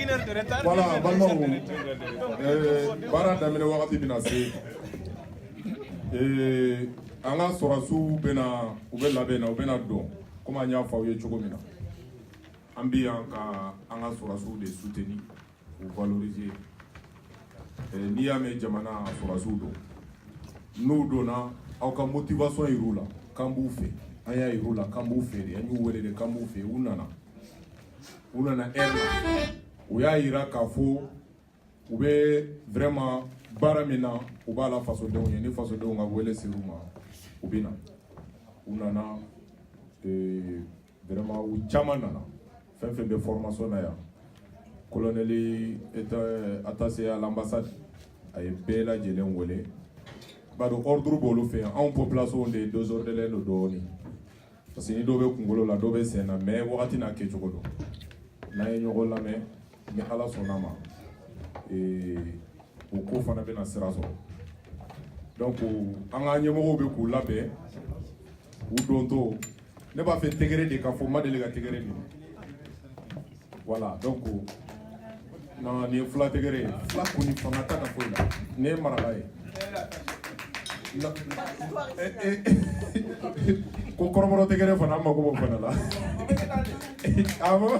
heure de retard. Voilà, bara damine wakati bina se. Anga sorasu bena ubela bena ubena don. Comme anya fa ye chogo mina. Ambi anka anga sorasu de soutenir ou valoriser. Ni ya me jamana sorasu do. Nous donna aucun motivation irula. Kambu fe. Aya irula kambu fe. Anyu wele de kambu fe unana erla. Uya ira kafo ube vraiment baramina uba la façon de ni façon de on wele siruma ubina unana vraiment u chamanana fait de formation na ya colonel est attaché à l'ambassade ay bela jelen wele bado ordre bolu fait en population de 2 heures de l'eau doni parce que ni dobe kungolo la dobe sena mais wakati na kechokodo na yenyo la mais ni ala sonama o ko fana bena sira so donc an ga nyemo be ku labe u donto ne ba fait tegere de ka fo madele ga tegere ni voilà donc na ni fla tegere fla ko ni fana ta na fo la ne marabaye ko koromoro tegere fana ma ko fana la ah bon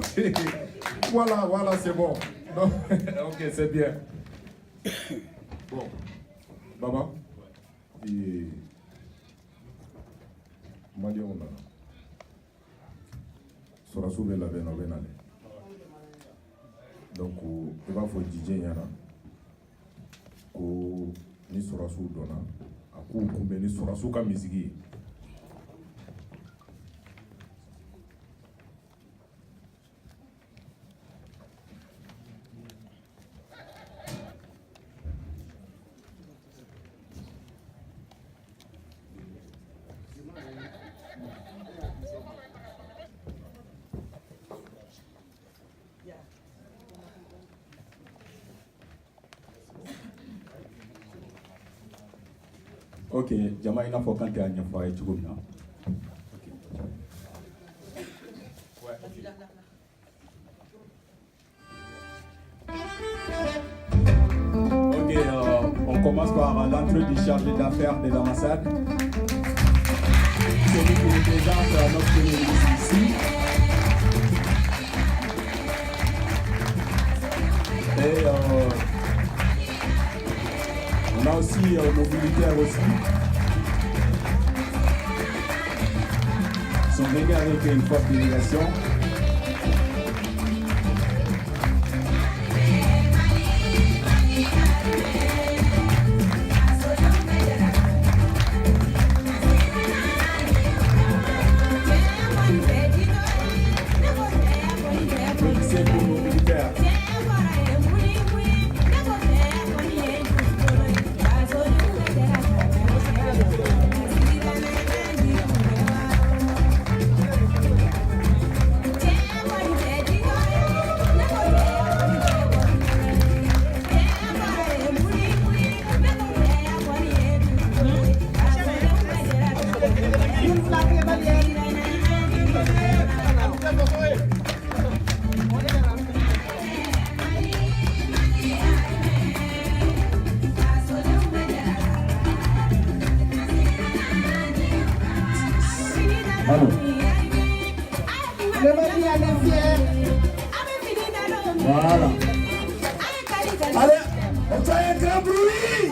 voilà c'est bon. Non, ok, c'est bien. Bon, Baba, et Mali on a sera sauvé la benale. Donc, il va faut DJ yana. Ko ni sera sous donna. Aku kumbe ni sera sous ka misigi. Ok, jama ina fo kante a nyafa ay tugum na. Ok, on commence par l'entrée du chargé d'affaires de l'ambassade. Celui qui représente notre premier ministre ici. Et on a aussi nos militaires aussi. Ils sont venus avec une forte délégation. C'est pour nos militaires. Voilà. Allez, on fait un grand bruit.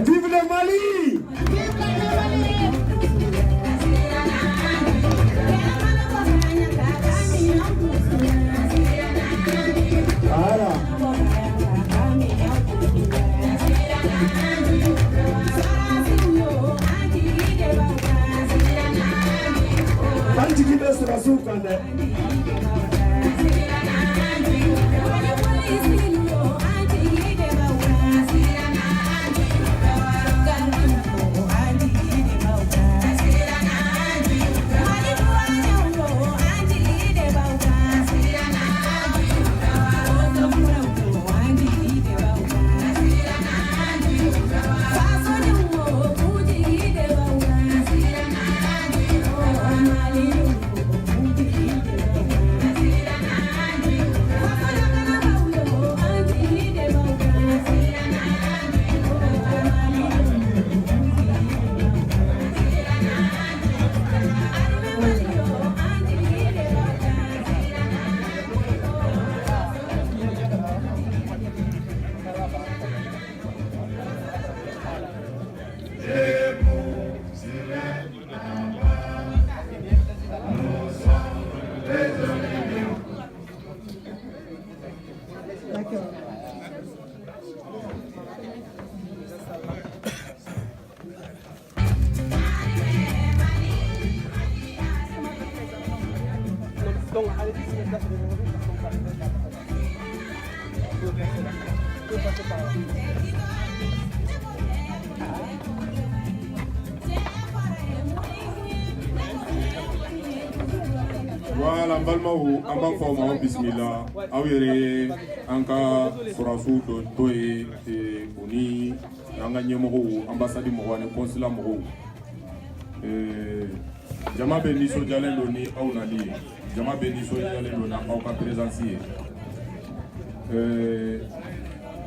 Vive le Mali! Voilà. Anti sera sukande. Voilà, Balmaou, en bas forme, bismillah. Awere, Anka, Sorasu, Doye, Boni, Nanga Nyemoro, ambassade Mowane, consulat Moro. Jama Beniso Jalen Loni, Aunali, Jama Beniso Jalen Lona, Auka Présencier.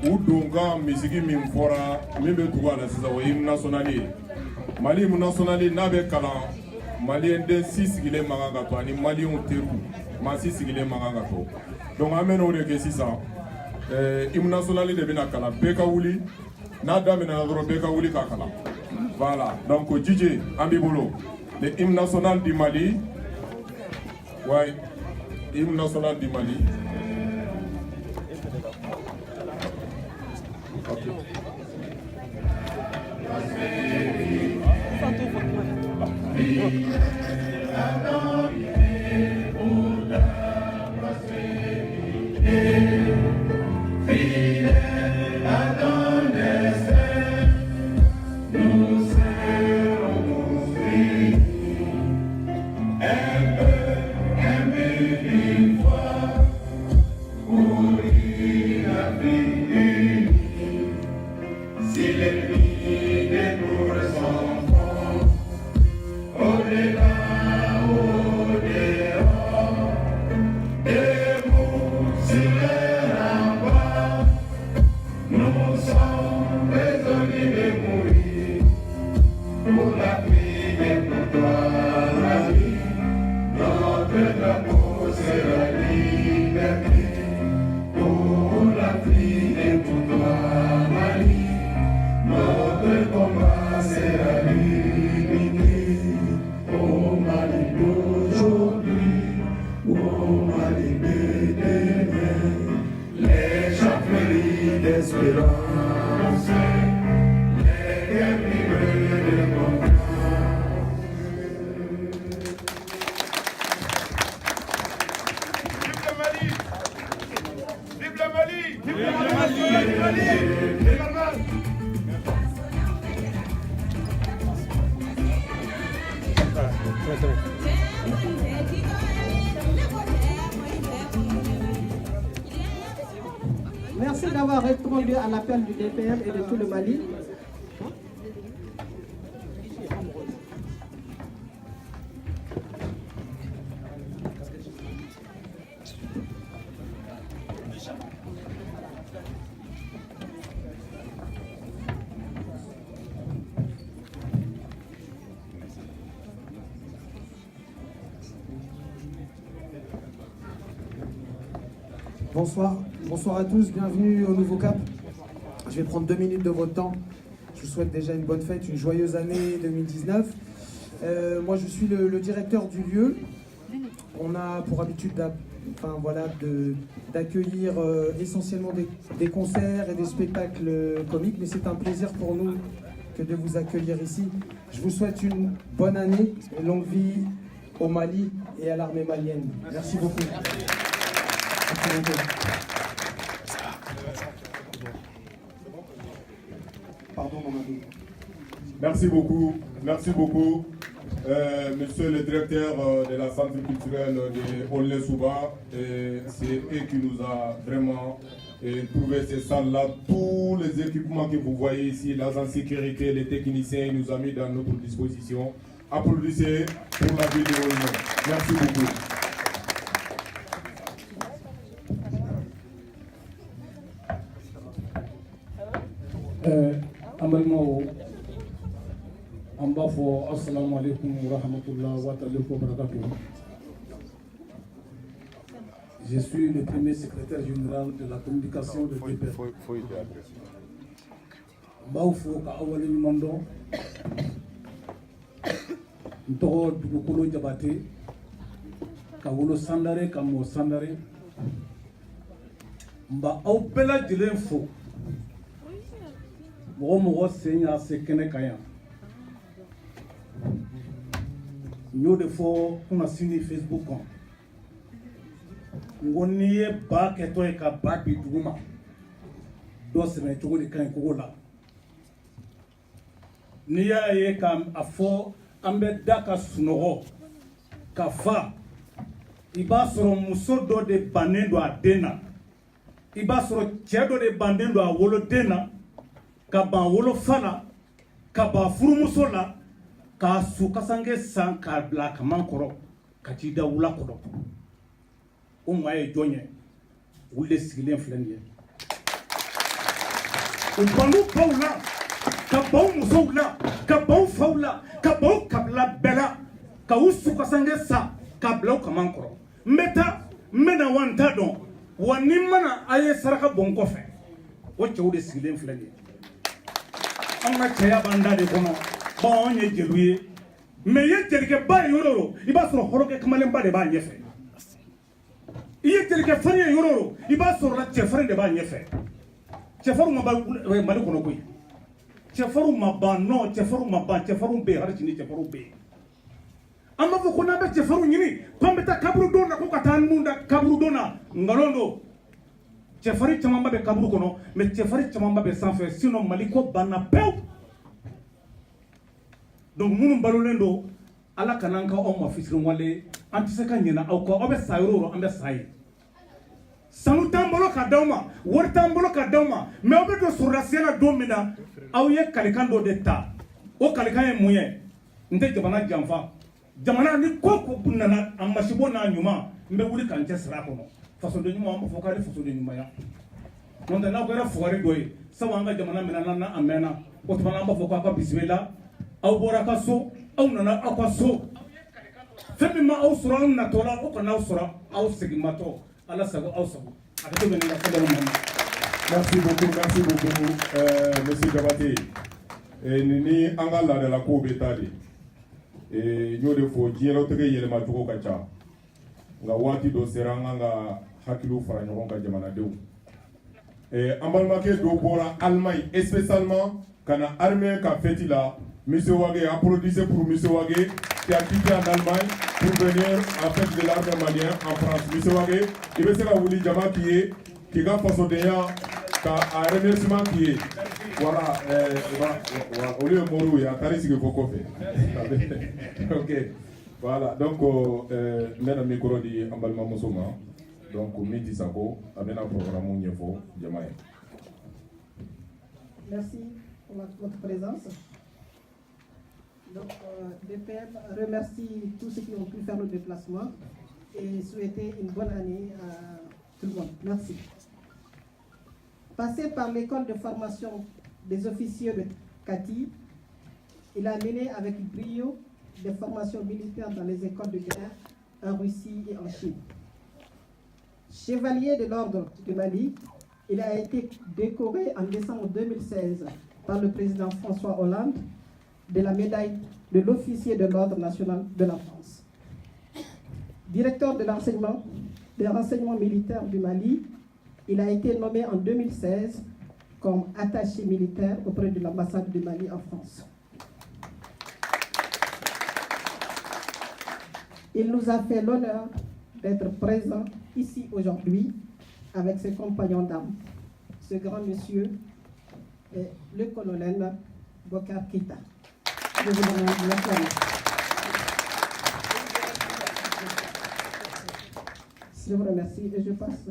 Udunga, Misiki Mimfora, Mimbe Touana, c'est ça, hymne national. Mali national, Nabe Kalan. Malien de 6 gilets magagato ani malien teru ma 6 gilets magagato donc amène au que c'est ça hymne national de bina kala beka wuli na damina ro beka wuli ka kala voilà donc DJ Ambibolo le hymne national du Mali ouais hymne national du Mali OK Merci d'avoir répondu à l'appel du DPM et de tout le Mali. Bonsoir à tous, bienvenue au Nouveau Cap. Je vais prendre 2 minutes de votre temps. Je vous souhaite déjà une bonne fête, une joyeuse année 2019. Moi je suis le directeur du lieu. On a pour habitude d'accueillir essentiellement des concerts et des spectacles comiques, mais c'est un plaisir pour nous que de vous accueillir ici. Je vous souhaite une bonne année et longue vie au Mali et à l'armée malienne. Merci beaucoup. Pardon, Merci beaucoup. Monsieur le directeur de la centre culturelle de Aulnay-Souba, c'est eux qui nous a vraiment trouvé ces salles-là. Tous les équipements que vous voyez ici, l'agent de sécurité, les techniciens, ils nous ont mis dans notre disposition. Applaudissez pour la ville de Aulnay. Merci beaucoup. Amalmao Ambafo, assalamu alaikum wa rahmatullah wa barakatuh. Je suis le premier secrétaire général de la communication de DPR. Mbafo ka awali mando Ntogo dugukolo jabate ka wolo sandare ka mo sandare mba aw bela dilen fo mɔgɔ sen y'a se kɛnɛ kan yan n y'o de fɔ kunnasini Facebook kan n ko n'i ye ba kɛtɔ ye ka ba bi dugu ma dɔ sɛbɛn cogo de ka ɲi kogo la n'i y'a ye ka a fɔ an bɛ da ka sunɔgɔ ka fa i b'a sɔrɔ muso dɔ de bannen don a den na i b'a sɔrɔ cɛ dɔ de bannen don a woloden na ka ban wolofa la ka ban furumuso la k'a su kasange san k'a bila kaman kɔrɔ ka t'i da wula kɔrɔ o maa ye jɔn ye olu de sigilen filɛ nin ye u ban'u baw la ka ban u musow la ka ban u faw la ka ban u kabila bɛɛ la ka u su kasange san k'a bila u kaman kɔrɔ n bɛ taa n bɛ na wa n t'a dɔn wa ni n mana a ye saraka bɔ n kɔfɛ o cɛw de sigilen filɛ nin ye an ka cɛya b'an da de kɔnɔ bawo anw ye jeliw ye mais i ye jelikɛba ye yɔrɔ o yɔrɔ i b'a sɔrɔ hɔrɔnkɛ kamalenba de b'a ɲɛfɛ i ye jelikɛ farin ye yɔrɔ o yɔrɔ i b'a sɔrɔ la cɛfarin de b'a ɲɛfɛ cɛfarinw ma ban Mali kɔnɔ koyi cɛfarinw ma ban non cɛfarinw ma ban cɛfarinw bɛ yen hali sini cɛfarinw bɛ yen an b'a fɔ ko n'an bɛ cɛfarinw ɲini k'an bɛ taa kaburudon na ko ka taa nun da kaburudon na nkalon don cɛfarin camanba bɛ kaburu kɔnɔ mais cɛfarin camanba bɛ sanfɛ sinon Mali ko banna pewu donc minnu balolen don Ala kana an ka aw ma fitiriwale an tɛ se ka ɲinɛ aw kɔ aw bɛ sa yɔrɔ o yɔrɔ an bɛ sa yen sanu t'an bolo ka d'aw ma wari t'an bolo ka d'aw ma mais aw bɛ don sɔrɔdasiya la don min na aw ye kalikan dɔ de ta o kalikan ye mun ye n tɛ jamana janfa jamana ni ko ko nana a masibo n'a ɲuman n bɛ wuli k'an cɛ siri a kɔnɔ fasoden ɲuman an b'a fɔ k'a ye fasoden ɲumanya n'o tɛ n'aw kɛra fugari dɔ ye sabu an ka jamana minɛna n'a a mɛnna o tuma an b'a fɔ k'aw ka bisimila aw bɔra ka so aw nana aw ka so fɛn min ma aw sɔrɔ aw natɔ la o kana aw sɔrɔ aw seginmatɔ Ala sago aw sago a ka to bɛ nin ka fɛn dɔ ma. Merci beaucoup, Monsieur Diabaté. Ni an ka laadala kow bɛ taa de n y'o de fɔ diɲɛlatigɛ yɛlɛma cogo ka ca nka waati dɔ sera an kan ka hakiliw fara ɲɔgɔn kan jamanadenw an balimakɛ dɔw bɔra Allemagne spécialement ka na armée ka fête la Monsieur Wage, applaudissez pour Monsieur Wage qui a quitté en Allemagne pour venir en fête de l'armée malienne en France. Monsieur Wage, il veut se ka wuli jama qui ka fasodenya ka a remerciement qui est voilà au lieu Moro ya tari sigi ko kɔfɛ ok voilà donc n bɛna micro di an balimamuso ma donc min tɛ sako a bɛna programme ɲɛfɔ jama ye. Merci pour votre présence. Donc, DPM remercie tous ceux qui ont pu faire le déplacement et souhaiter une bonne année à tout le monde. Merci. Passé par l'école de formation des officiers de Kati, il a mené avec brio des formations militaires dans les écoles de guerre en Russie et en Chine. Chevalier de l'Ordre du Mali, il a été décoré en décembre 2016 par le président François Hollande de la médaille de l'officier de l'Ordre national de la France. Directeur de l'enseignement des renseignements militaires du Mali, il a été nommé en 2016 comme attaché militaire auprès de l'ambassade du Mali en France. Il nous a fait l'honneur d'être présent ici aujourd'hui avec ses compagnons d'armes. Ce grand monsieur est le colonel Bokar Keïta. Je vous remercie. Je vous remercie et je passe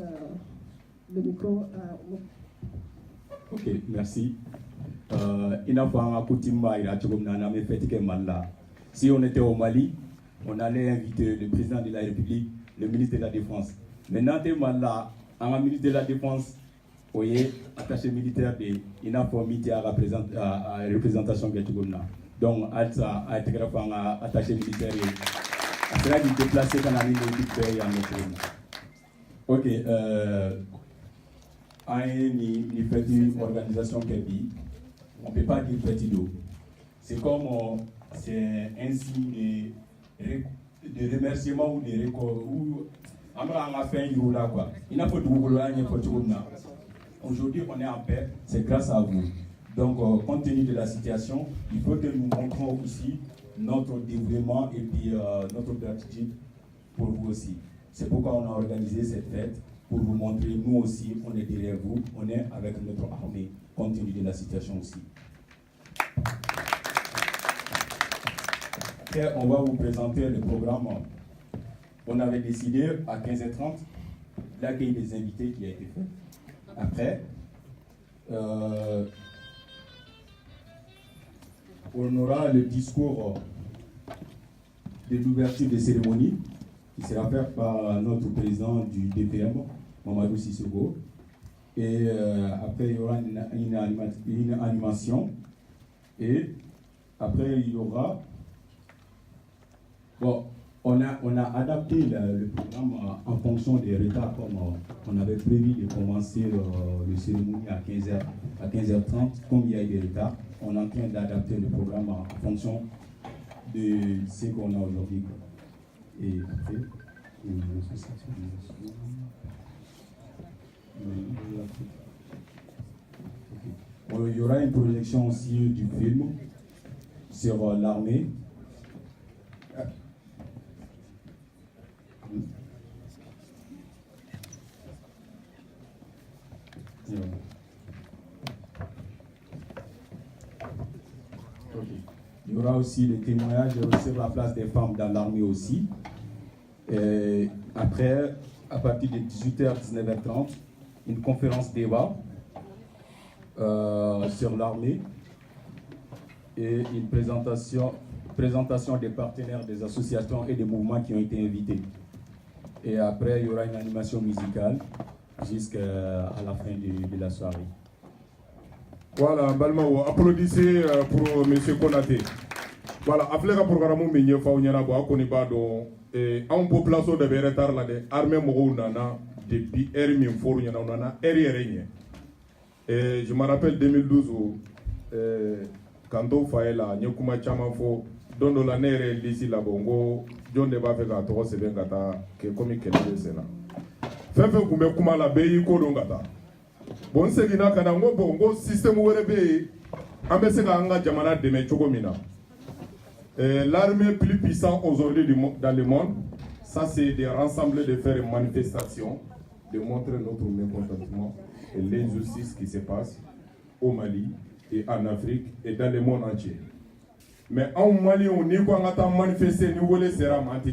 le micro à... Ok, merci. Si on était au Mali, on allait inviter le président de la République, le ministre de la Défense. Maintenant, un ministre de la Défense, voyez, attaché militaire de l'informité à représentation de Tchougoumna. Donc, Alsa a été attaché militaire et après, il déplacé dans la ligne de pays en Tchougoumna. Ok, il fait une organisation qui dit, on ne peut pas dire petit dos. C'est comme, c'est un signe de remerciement ou de record. Aujourd'hui, on est en paix, c'est grâce à vous. Donc, compte tenu de la situation, il faut que nous montrons aussi notre dévouement et puis notre gratitude pour vous aussi. C'est pourquoi on a organisé cette fête, pour vous montrer, nous aussi, on est derrière vous, on est avec notre armée, compte tenu de la situation aussi. Après, on va vous présenter le programme. On avait décidé à 15h30 l'accueil des invités qui a été fait. Après, on aura le discours de l'ouverture des cérémonies qui sera fait par notre président du DPM, Mamadou Sissoko. Et après, il y aura une animation. Et après, il y aura... Bon, on a adapté le programme en fonction des retards, comme on avait prévu de commencer le cérémonie à 15h30. Comme il y a eu des retards, on est en train d'adapter le programme en fonction de ce qu'on a aujourd'hui. Et après, il y aura une projection aussi du film sur l'armée. Il y aura aussi le témoignage sur la place des femmes dans l'armée aussi. Et après, à partir de 18h, 19h30, une conférence débat sur l'armée et une présentation des partenaires des associations et des mouvements qui ont été invités. Et après, il y aura une animation musicale jusqu'à la fin de la soirée. Voilà, Balmao, applaudissez pour M. Konaté. Voilà, après le programme, on a une population de retard là, l'armée Mourou-Nana, depuis Ermi Fourou, on a Erri. Et je me rappelle 2012 où, quand on fait là, Nyokuma Chamafo, dans la nere l'ici la bongo, John de Bafeka, Toro Sebengata, qui est comme il est là. Fefe Kumbe Kuma la Beyi Kodongata. Bon, c'est qu'il y a un bon système où il y a un jamana de Mechogomina. L'armée plus puissante aujourd'hui dans le monde, ça c'est de rassembler, de faire une manifestation, de montrer notre mécontentement et l'injustice qui se passe au Mali et en Afrique et dans le monde entier. Mais en Mali, on n'y voit pas manifester, nous voulons se ramener,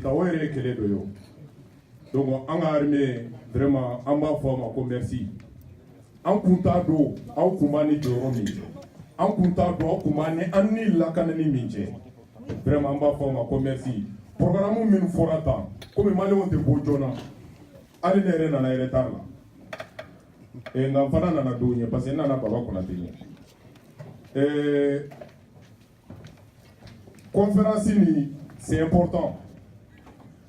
donc en armée, vraiment, en bas forme, merci. En kuntado, en kumani joromi, en kuntado, en kumani anni lakanani minje. Vraiment, en bas forme, merci. Programme min forata, comme Maléon de Bojona, allez n'ere nana retard là. Et n'enfana nana dougne, parce que nana baba qu'on a tenu. Conférence, c'est important.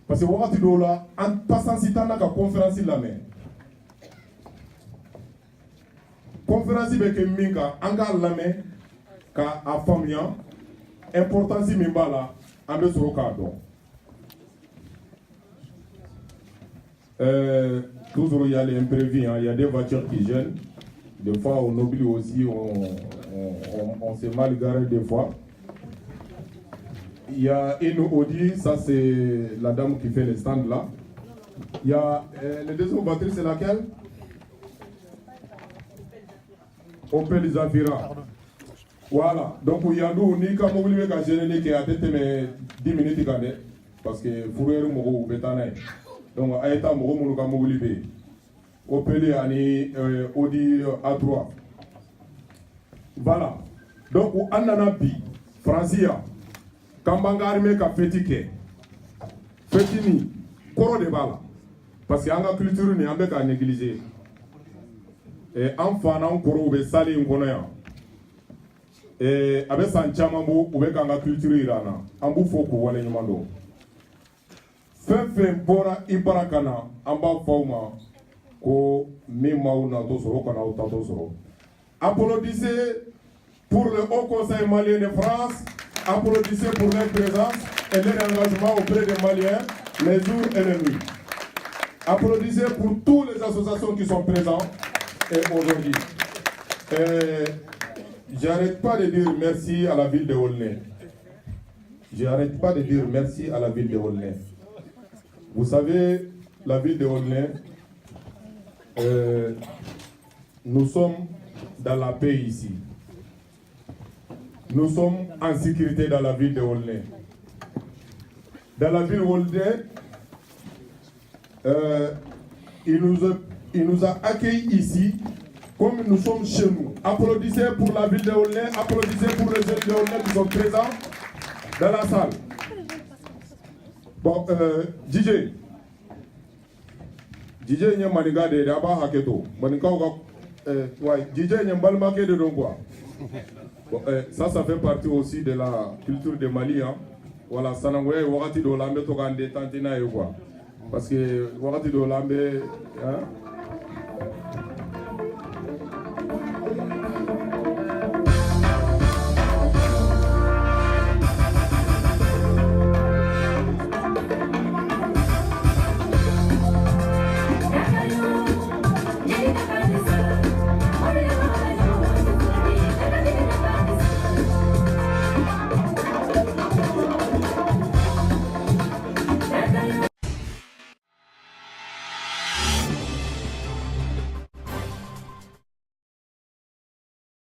Parce que wakati dola, en passant si t'as la conférence là, mais conférence bɛ kɛ min kan an k'a lamɛn ka a faamuya importance min b'a la an bɛ sɔrɔ k'a dɔn. Toujours il y a les imprévus, hein. Il y a des voitures qui gênent. Des fois on oublie aussi, on s'est mal garé des fois. Il y a une Audi, ça c'est la dame qui fait les stands là. Il y a le deuxième voiture, c'est laquelle? Opel Zafira. Voilà, donc il y a nous, ni comme vous voulez, quand j'ai qui a été 10 minutes, parce que Fourier Mogo Bétané. Donc, Aïta Mogo Moulouka Mogoulibé. Opel Ani Audi A3. Voilà. Donc, on a bi, Francia, Kambanga armé ka fétike. Fétini, Koro de Bala. Parce que la culture n'est pas négligée. Et enfant, on Koro be sali Nkonoya. Et avec Sanchamanbo, ou avec la culture irana. Ambu Foko, Wale Nyamando. Fem Bora Ibarakana, Amba Fauma, Ko Mimao Natosoro, Kana Tatosoro. Applaudissez pour le Haut Conseil malien de France, applaudissez pour leur présence et leur engagement auprès des Maliens, les jours et les nuits. Applaudissez pour toutes les associations qui sont présentes aujourd'hui. J'arrête pas de dire merci à la ville de Aulnay. J'arrête pas de dire merci à la ville de Aulnay. Vous savez, la ville de Aulnay, nous sommes dans la paix ici. Nous sommes en sécurité dans la ville de Aulnay. Dans la ville de Aulnay, il nous a accueillis ici comme nous sommes chez nous. Applaudissez pour la ville de Aulnay, applaudissez pour les jeunes de Aulnay qui sont présents dans la salle. Bon, DJ n'y a maniga de d'aba haketo. Manika DJ n'y a balmake de Dongwa. Bon, ça fait partie aussi de la culture de Mali. Hein. Voilà, Sanangwe, Wakati de Olambe, Togande, Tantina et quoi. Parce que Wakati de Olambe, hein,